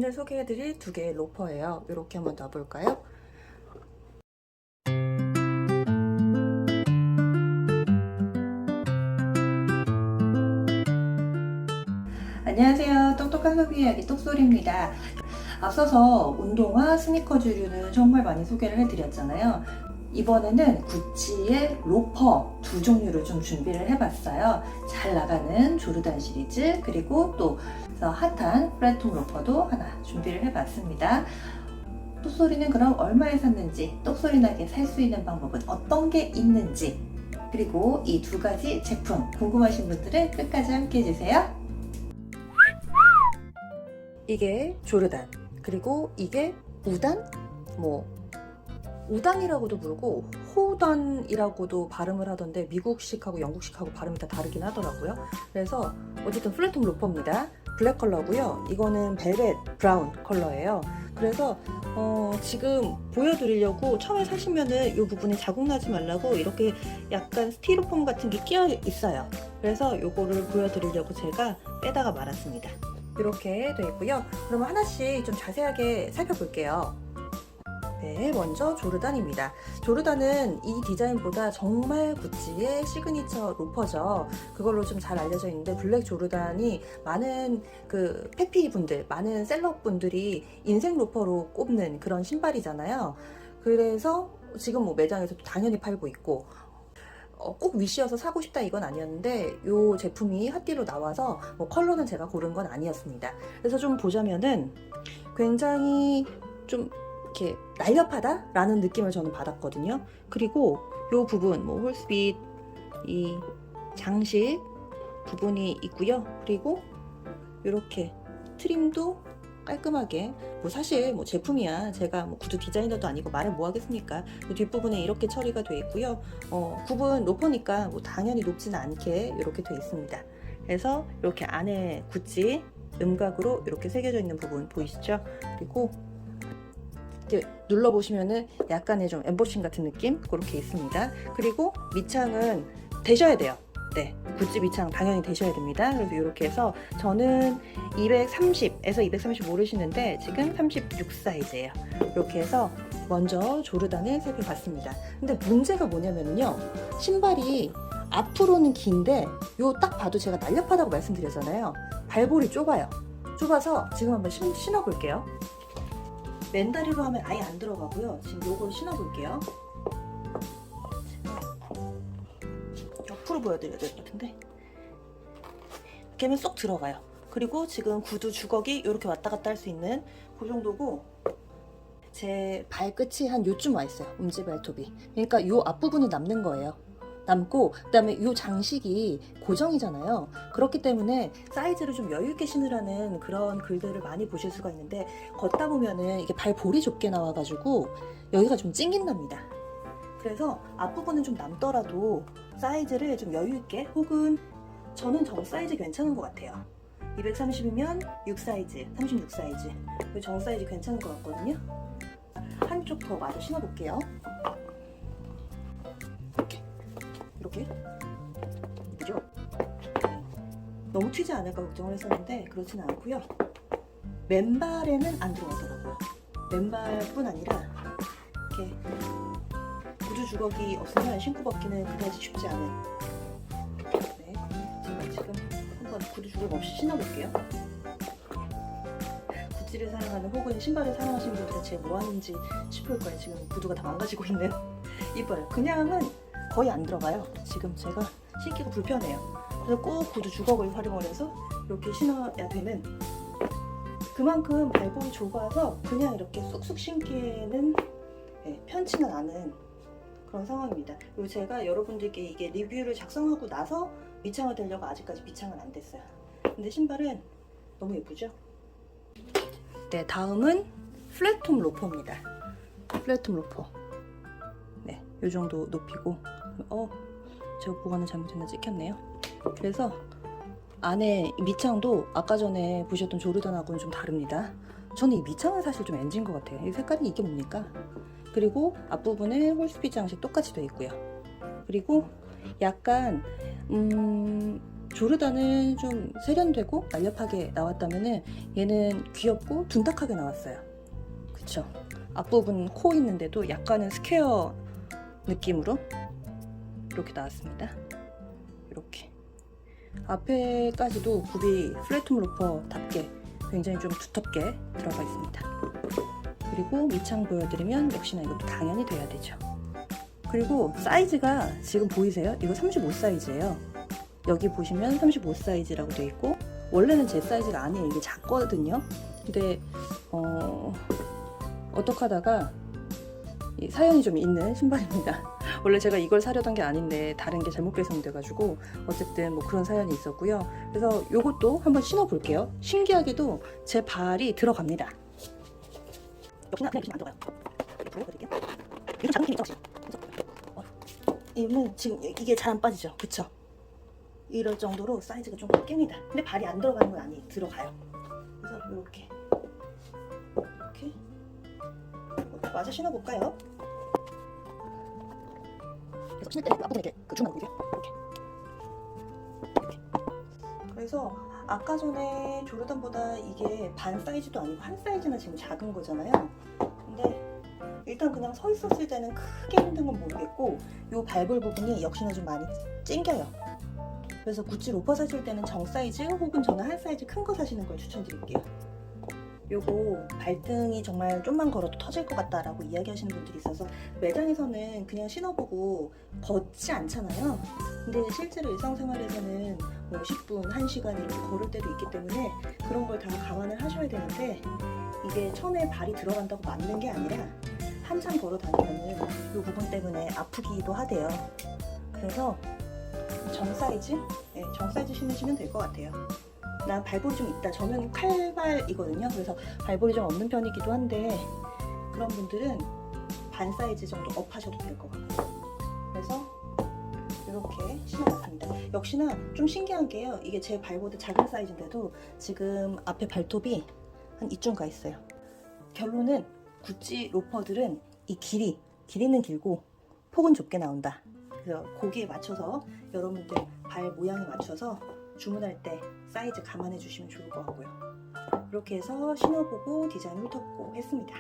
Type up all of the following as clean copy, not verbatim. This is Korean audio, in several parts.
오늘 소개해드릴 두 개의 로퍼예요. 이렇게 한번 놔볼까요? 안녕하세요. 똑똑한 소비 이야기 똑소리입니다. 앞서서 운동화, 스니커즈류는 정말 많이 소개를 해드렸잖아요. 이번에는 구찌의 로퍼 두 종류를 좀 준비를 해봤어요. 잘 나가는 조르단 시리즈, 그리고 또 핫한 플랫폼 로퍼도 하나 준비를 해봤습니다. 똑소리는 그럼 얼마에 샀는지, 똑소리 나게 살 수 있는 방법은 어떤 게 있는지, 그리고 이 두 가지 제품 궁금하신 분들은 끝까지 함께 해주세요. 이게 조르단, 그리고 이게 우단? 우단이라고도 부르고 호단이라고도 발음을 하던데 미국식하고 영국식하고 발음이 다 다르긴 하더라고요. 그래서 어쨌든 플랫폼 로퍼입니다. 블랙 컬러고요. 이거는 벨벳 브라운 컬러예요. 그래서 지금 보여드리려고 처음에 사시면은 이 부분에 자국 나지 말라고 이렇게 약간 스티로폼 같은 게 끼어 있어요. 그래서 이거를 보여드리려고 제가 빼다가 말았습니다. 이렇게 되어 있고요. 그러면 하나씩 좀 자세하게 살펴볼게요. 네, 먼저 조르단입니다. 조르단은 이 디자인보다 정말 구찌의 시그니처 로퍼죠. 그걸로 좀 잘 알려져 있는데, 블랙 조르단이 많은 페피 분들, 많은 셀럽 분들이 인생 로퍼로 꼽는 그런 신발이잖아요. 그래서 지금 매장에서도 당연히 팔고 있고, 꼭 위시여서 사고 싶다 이건 아니었는데, 이 제품이 핫딜로 나와서 컬러는 제가 고른 건 아니었습니다. 그래서 좀 보자면은 굉장히 좀 이렇게 날렵하다 라는 느낌을 저는 받았거든요. 그리고 이 부분 홀스빗 이 장식 부분이 있고요. 그리고 이렇게 트림도 깔끔하게, 사실 제품이야, 제가 구두 디자이너도 아니고 말을 뭐 하겠습니까. 뒷부분에 이렇게 처리가 되어 있고요. 굽은 로퍼니까 당연히 높지는 않게 이렇게 되어 있습니다. 그래서 이렇게 안에 구찌 음각으로 이렇게 새겨져 있는 부분 보이시죠? 그리고 이렇게 눌러보시면은 약간의 좀 엠보싱 같은 느낌 그렇게 있습니다. 그리고 밑창은 되셔야 돼요. 네, 구찌 밑창 당연히 되셔야 됩니다. 그래서 이렇게 해서 저는 230에서 235를 신는데 지금 36 사이즈예요. 이렇게 해서 먼저 조르단을 살펴봤습니다. 근데 문제가 뭐냐면요, 신발이 앞으로는 긴데 요 딱 봐도 제가 날렵하다고 말씀드렸잖아요. 발볼이 좁아요. 좁아서 지금 한번 신어볼게요. 맨다리로 하면 아예 안 들어가고요. 지금 요걸 신어볼게요. 옆으로 보여드려야 될 것 같은데, 이렇게 하면 쏙 들어가요. 그리고 지금 구두 주걱이 이렇게 왔다 갔다 할 수 있는 그 정도고, 제 발끝이 한 요쯤 와 있어요. 엄지발톱이. 그러니까 요 앞부분이 남는 거예요. 남고, 그 다음에 이 장식이 고정이잖아요. 그렇기 때문에 사이즈를 좀 여유있게 신으라는 그런 글들을 많이 보실 수가 있는데, 걷다 보면은 이게 발볼이 좁게 나와가지고 여기가 좀 찡긴답니다. 그래서 앞부분은 좀 남더라도 사이즈를 좀 여유있게, 혹은 저는 정 사이즈 괜찮은 것 같아요. 230이면 6 사이즈, 36 사이즈, 정 사이즈 괜찮은 것 같거든요. 한쪽 더 마저 신어볼게요. 이렇게 예쁘죠? 너무 튀지 않을까 걱정을 했었는데 그렇지는 않고요. 맨발에는 안 들어가더라고요. 맨발뿐 아니라 이렇게 구두 주걱이 없으면 신고 벗기는 그다지 쉽지 않은. 네, 제가 지금 한번 구두 주걱 없이 신어볼게요. 구찌를 사랑하는, 혹은 신발을 사랑하시는 분들은 대체 뭐 하는지 싶을 거예요. 지금 구두가 다 망가지고 있는. 이뻐요. 그냥은 거의 안 들어가요. 지금 제가 신기가 불편해요. 그래서 꼭 구두 주걱을 활용을 해서 이렇게 신어야 되는, 그만큼 발볼이 좁아서 그냥 이렇게 쑥쑥 신기에는 편치는 않은 그런 상황입니다. 그리고 제가 여러분들께 이게 리뷰를 작성하고 나서 밑창을 대려고 아직까지 밑창은 안 됐어요. 근데 신발은 너무 예쁘죠? 네, 다음은 플랫폼 로퍼입니다. 플랫폼 로퍼. 네, 이 정도 높이고, 제가 보관을 잘못했나 찍혔네요. 그래서 안에 밑창도 아까 전에 보셨던 조르단하고는 좀 다릅니다. 저는 이 밑창은 사실 좀 NG인 것 같아요. 이 색깔이 이게 뭡니까? 그리고 앞부분에 홀스핏 장식 똑같이 되어 있고요. 그리고 약간 조르단은 좀 세련되고 날렵하게 나왔다면은 얘는 귀엽고 둔탁하게 나왔어요. 그쵸? 앞부분 코 있는데도 약간은 스퀘어 느낌으로 이렇게 나왔습니다. 이렇게 앞에까지도 굽이 플랫홈 로퍼답게 굉장히 좀 두텁게 들어가 있습니다. 그리고 밑창 보여드리면 역시나 이것도 당연히 돼야 되죠. 그리고 사이즈가 지금 보이세요? 이거 35 사이즈예요. 여기 보시면 35 사이즈라고 되어 있고, 원래는 제 사이즈가 아니에요. 이게 작거든요. 근데 어떻게 하다가 사연이 좀 있는 신발입니다. 원래 제가 이걸 사려던 게 아닌데 다른 게 잘못 배송돼가지고 어쨌든 뭐 그런 사연이 있었고요. 그래서 이것도 한번 신어볼게요. 신기하게도 제 발이 들어갑니다. 역시나 그냥 안 들어가요. 보여드릴게요. 이런 작은 힘이 있죠. 이는 지금 이게 잘 안 빠지죠. 그쵸? 이럴 정도로 사이즈가 좀 낍니다. 근데 발이 안 들어가는 건 아니에요. 들어가요. 그래서 이렇게 마저 신어볼까요? 그래서 신을 때 앞부분에 이렇게 중간 보이게 이렇게. 그래서 아까 전에 조르단보다 이게 반 사이즈도 아니고 한 사이즈나 지금 작은 거잖아요. 근데 일단 그냥 서 있었을 때는 크게 힘든 건 모르겠고, 요 발볼 부분이 역시나 좀 많이 찡겨요. 그래서 구찌 로퍼 사실 때는 정 사이즈 혹은 저는 한 사이즈 큰 거 사시는 걸 추천드릴게요. 요거 발등이 정말 좀만 걸어도 터질 것 같다라고 이야기하시는 분들이 있어서 매장에서는 그냥 신어보고 걷지 않잖아요. 근데 실제로 일상생활에서는 뭐 10분, 1시간 이렇게 걸을 때도 있기 때문에 그런 걸 다 감안을 하셔야 되는데, 이게 처음에 발이 들어간다고 맞는 게 아니라 한참 걸어 다니면은 이 부분 때문에 아프기도 하대요. 그래서 정 사이즈? 네, 정 사이즈 신으시면 될 것 같아요. 나 발볼이 좀 있다. 저는 칼발이거든요. 그래서 발볼이 좀 없는 편이기도 한데, 그런 분들은 반 사이즈 정도 업 하셔도 될 것 같아요. 그래서 이렇게 신어봤습니다. 역시나 좀 신기한 게요. 이게 제 발보다 작은 사이즈인데도 지금 앞에 발톱이 한 이쯤 가 있어요. 결론은 구찌 로퍼들은 이 길이는 길고 폭은 좁게 나온다. 그래서 거기에 맞춰서 여러분들 발 모양에 맞춰서 주문할 때 사이즈 감안해 주시면 좋을 것 같고요. 이렇게 해서 신어보고 디자인 훑어보고 했습니다.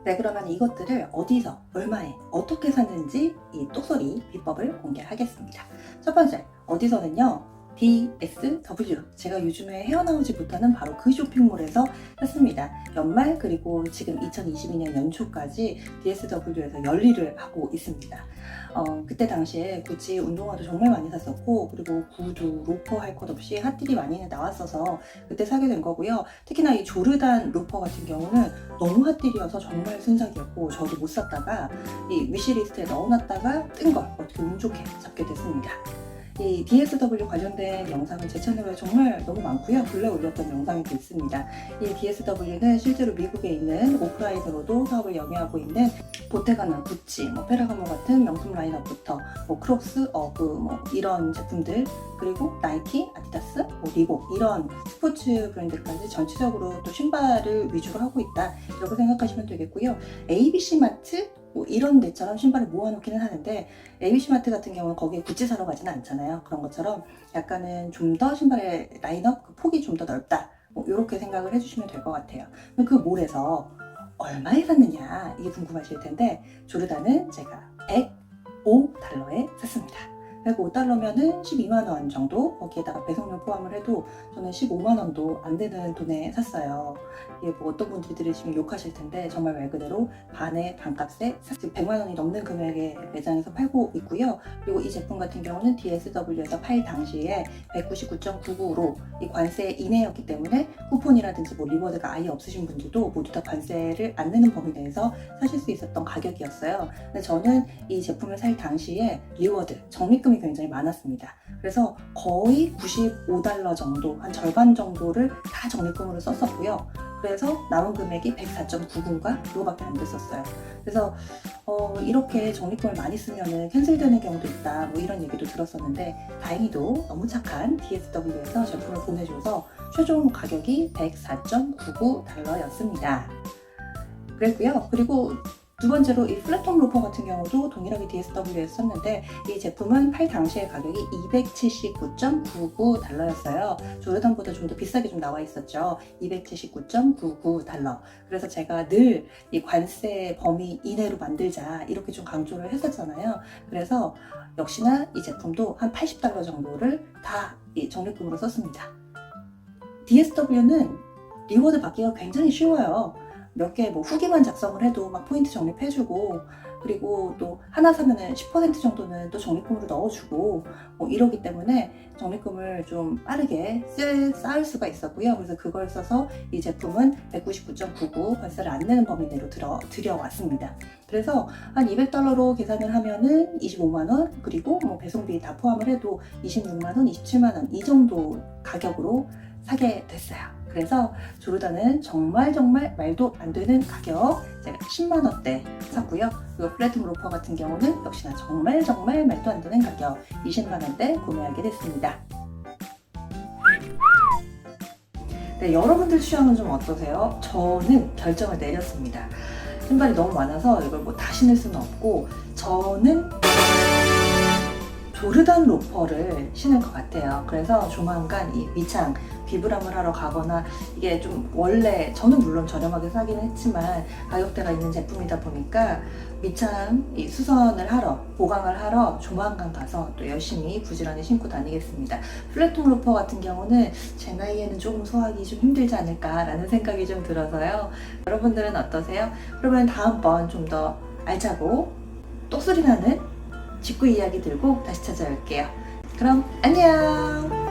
네, 그러면 이것들을 어디서, 얼마에, 어떻게 샀는지 이 똑소리 비법을 공개하겠습니다. 첫 번째, 어디서는요, DSW, 제가 요즘에 헤어나오지 못하는 바로 그 쇼핑몰에서 샀습니다. 연말 그리고 지금 2022년 연초까지 DSW에서 열일을 하고 있습니다. 그때 당시에 구찌 운동화도 정말 많이 샀었고, 그리고 구두, 로퍼 할 것 없이 핫딜이 많이 나왔어서 그때 사게 된 거고요. 특히나 이 조르단 로퍼 같은 경우는 너무 핫딜이어서 정말 순삭이었고, 저도 못 샀다가 이 위시리스트에 넣어놨다가 뜬 걸 어떻게 운 좋게 잡게 됐습니다. 이 DSW 관련된 영상은 제 채널에 정말 너무 많고요. 근래 올렸던 영상이 있습니다. 이 DSW는 실제로 미국에 있는 오프라인으로도 사업을 영위하고 있는 보테가나, 구찌, 페라가모 같은 명품 라인업부터 크록스, 어그 이런 제품들, 그리고 나이키, 아디다스, 리복 이런 스포츠 브랜드까지 전체적으로 또 신발을 위주로 하고 있다, 이렇게 생각하시면 되겠고요. ABC 마트 이런 데처럼 신발을 모아놓기는 하는데, ABC마트 같은 경우는 거기에 구찌 사러 가지는 않잖아요. 그런 것처럼 약간은 좀 더 신발의 라인업 그 폭이 좀 더 넓다, 이렇게 생각을 해주시면 될 것 같아요. 그 몰에서 얼마에 샀느냐, 이게 궁금하실 텐데, 조르단은 제가 105달러에 샀습니다. 105달러면은 12만원 정도, 거기에다가 배송료 포함을 해도 저는 15만원도 안 되는 돈에 샀어요. 이게 어떤 분들이 들으시면 욕하실 텐데, 정말 말 그대로 반의 반값에 지금 100만원이 넘는 금액에 매장에서 팔고 있고요. 그리고 이 제품 같은 경우는 DSW에서 팔 당시에 199.99로 이 관세 이내였기 때문에 쿠폰이라든지 리워드가 아예 없으신 분들도 모두 다 관세를 안 내는 범위 내에서 사실 수 있었던 가격이었어요. 근데 저는 이 제품을 살 당시에 리워드, 적립금이 굉장히 많았습니다. 그래서 거의 95달러 정도, 한 절반 정도를 다 적립금으로 썼었고요. 그래서 남은 금액이 104.99인가? 그거밖에 안 됐었어요. 그래서 이렇게 적립금을 많이 쓰면 캔슬되는 경우도 있다, 이런 얘기도 들었었는데, 다행히도 너무 착한 DSW에서 제품을 보내줘서 최종 가격이 104.99달러였습니다. 그랬고요. 그리고 두 번째로 이 플랫톱 로퍼 같은 경우도 동일하게 DSW에서 썼는데 이 제품은 팔 당시의 가격이 279.99달러였어요. 조르단보다 좀 더 비싸게 좀 나와 있었죠. 279.99달러. 그래서 제가 늘 이 관세 범위 이내로 만들자 이렇게 좀 강조를 했었잖아요. 그래서 역시나 이 제품도 한 80달러 정도를 다 이 적립금으로 썼습니다. DSW는 리워드 받기가 굉장히 쉬워요. 몇 개 뭐 후기만 작성을 해도 막 포인트 적립해주고, 그리고 또 하나 사면은 10% 정도는 또 적립금으로 넣어주고 뭐 이러기 때문에 적립금을 좀 빠르게 쌓을 수가 있었고요. 그래서 그걸 써서 이 제품은 199.99 관세를 안 내는 범위 내로 들여왔습니다. 그래서 한 200달러로 계산을 하면은 25만원, 그리고 뭐 배송비 다 포함을 해도 26만원, 27만원 이 정도 가격으로 사게 됐어요. 그래서 조르단은 정말 말도 안 되는 가격, 제가 10만원대 샀고요. 그리고 플랫톱 로퍼 같은 경우는 역시나 정말 말도 안 되는 가격 20만원대 구매하게 됐습니다. 네, 여러분들 취향은 좀 어떠세요? 저는 결정을 내렸습니다. 신발이 너무 많아서 이걸 뭐 다 신을 수는 없고, 저는 조르단 로퍼를 신을 것 같아요. 그래서 조만간 이 미창 비브람을 하러 가거나, 이게 좀 원래 저는 물론 저렴하게 사기는 했지만 가격대가 있는 제품이다 보니까 미창 이 수선을 하러, 보강을 하러 조만간 가서 또 열심히 부지런히 신고 다니겠습니다. 플랫톱 로퍼 같은 경우는 제 나이에는 조금 소화하기 좀 힘들지 않을까라는 생각이 좀 들어서요. 여러분들은 어떠세요? 그러면 다음번 좀 더 알차고 똑소리 나는 직구 이야기 들고 다시 찾아올게요. 그럼 안녕!